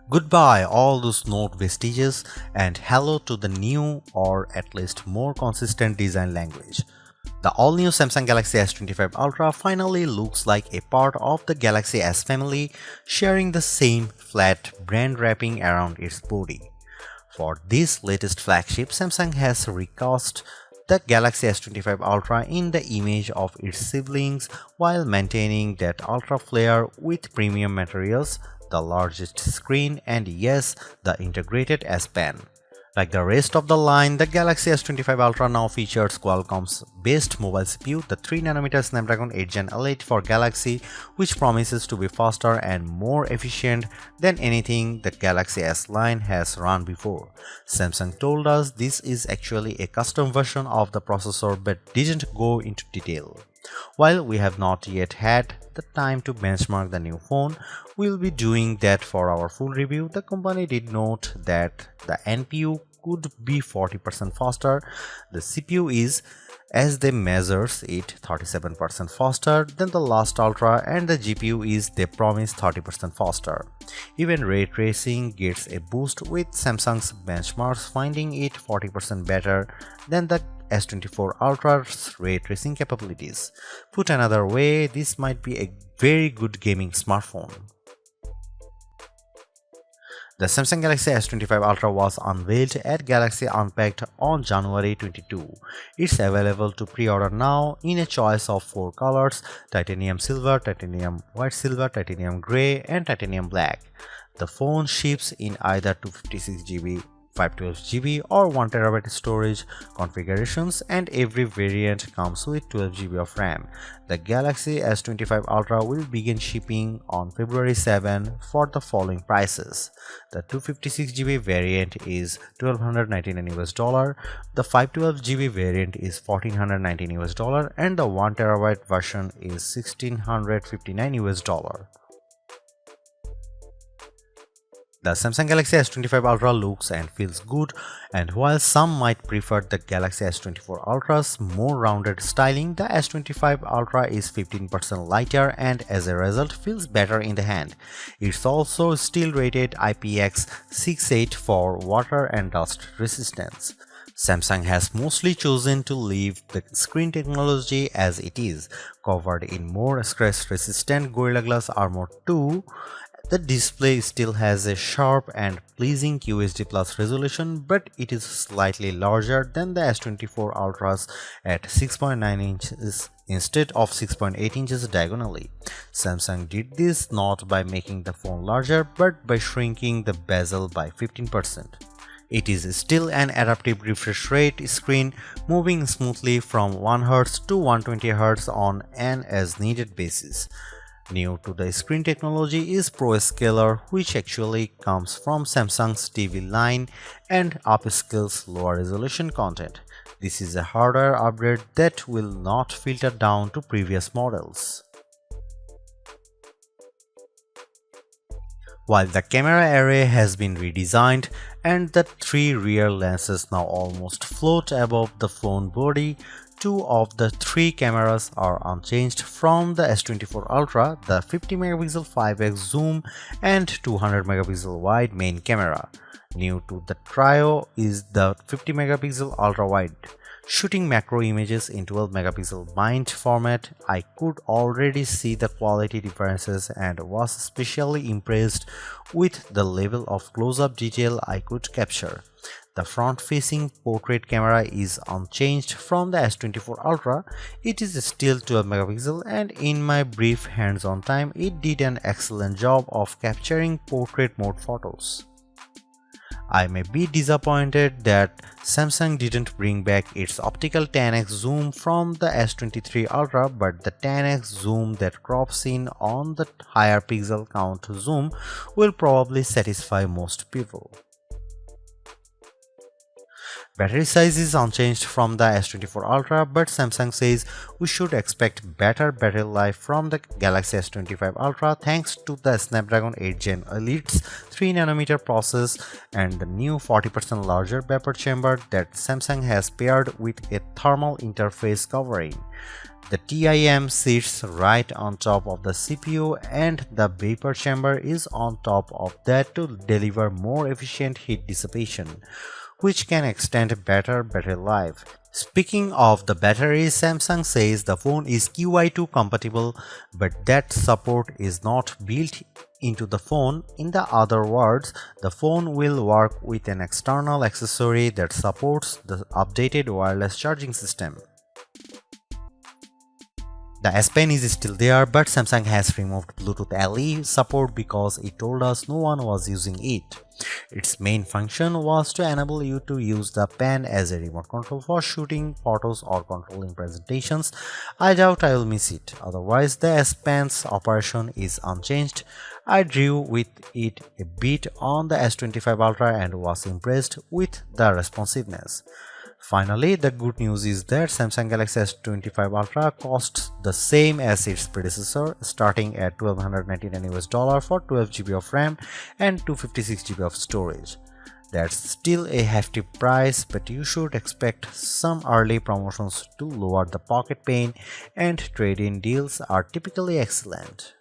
Goodbye all those Note vestiges and hello to the new or at least more consistent design language. The all-new Samsung Galaxy S25 Ultra finally looks like a part of the Galaxy S family, sharing the same flat brand wrapping around its body. For this latest flagship, Samsung has recast the Galaxy S25 Ultra in the image of its siblings while maintaining that ultra flare with premium materials, the largest screen, and yes, the integrated S Pen. Like the rest of the line, the Galaxy S25 Ultra now features Qualcomm's best mobile CPU, the 3nm Snapdragon 8 Gen L8 for Galaxy, which promises to be faster and more efficient than anything the Galaxy S line has run before. Samsung told us this is actually a custom version of the processor but didn't go into detail. While we have not yet had the time to benchmark the new phone, we'll be doing that for our full review. The company did note that the NPU could be 40% faster. The CPU is, as they measures it, 37% faster than the last Ultra, and the GPU is, they promise, 30% faster. Even ray tracing gets a boost, with Samsung's benchmarks finding it 40% better than the S24 Ultra's ray tracing capabilities. Put another way, this might be a very good gaming smartphone. The Samsung Galaxy S25 Ultra was unveiled at Galaxy Unpacked on January 22. It's available to pre-order now in a choice of 4 colors: titanium silver, titanium white silver, titanium grey, and titanium black. The phone ships in either 256GB, 512GB or 1TB storage configurations, and every variant comes with 12GB of RAM. The Galaxy S25 Ultra will begin shipping on February 7 for the following prices. The 256GB variant is $1,299, the 512GB variant is $1,419, and the 1TB version is $1,659. The Samsung Galaxy S25 Ultra looks and feels good, and while some might prefer the Galaxy S24 Ultra's more rounded styling, the S25 Ultra is 15% lighter and as a result feels better in the hand. It's also still rated IPX68 for water and dust resistance. Samsung has mostly chosen to leave the screen technology as it is, covered in more scratch-resistant Gorilla Glass Armor 2. The display still has a sharp and pleasing QHD Plus resolution, but it is slightly larger than the S24 Ultra's at 6.9 inches instead of 6.8 inches diagonally. Samsung did this not by making the phone larger, but by shrinking the bezel by 15%. It is still an adaptive refresh rate screen, moving smoothly from 1Hz to 120Hz on an as-needed basis. New to the screen technology is ProScaler, which actually comes from Samsung's TV line and upscales lower resolution content. This is a hardware upgrade that will not filter down to previous models. While the camera array has been redesigned and the 3 rear lenses now almost float above the phone body, 2 of the 3 cameras are unchanged from the S24 Ultra, the 50MP 5x zoom and 200MP wide main camera. New to the trio is the 50MP ultra wide. Shooting macro images in 12MP bind format, I could already see the quality differences and was especially impressed with the level of close-up detail I could capture. The front-facing portrait camera is unchanged from the S24 Ultra. It is still 12MP, and in my brief hands-on time, it did an excellent job of capturing portrait mode photos. I may be disappointed that Samsung didn't bring back its optical 10x zoom from the S23 Ultra, but the 10x zoom that crops in on the higher pixel count zoom will probably satisfy most people. Battery size is unchanged from the S24 Ultra, but Samsung says we should expect better battery life from the Galaxy S25 Ultra thanks to the Snapdragon 8 Gen Elite's 3nm process and the new 40% larger vapor chamber that Samsung has paired with a thermal interface covering. The TIM sits right on top of the CPU and the vapor chamber is on top of that to deliver more efficient heat dissipation, which can extend better battery life. Speaking of the battery, Samsung says the phone is QI2 compatible, but that support is not built into the phone. In the other words, the phone will work with an external accessory that supports the updated wireless charging system. The S Pen is still there, but Samsung has removed Bluetooth LE support because it told us no one was using it. Its main function was to enable you to use the pen as a remote control for shooting photos or controlling presentations. I doubt I will miss it. Otherwise, the S Pen's operation is unchanged. I drew with it a bit on the S25 Ultra and was impressed with the responsiveness. Finally, the good news is that Samsung Galaxy S25 Ultra costs the same as its predecessor, starting at $1,299 for 12GB of RAM and 256GB of storage. That's still a hefty price, but you should expect some early promotions to lower the pocket pain, and trade-in deals are typically excellent.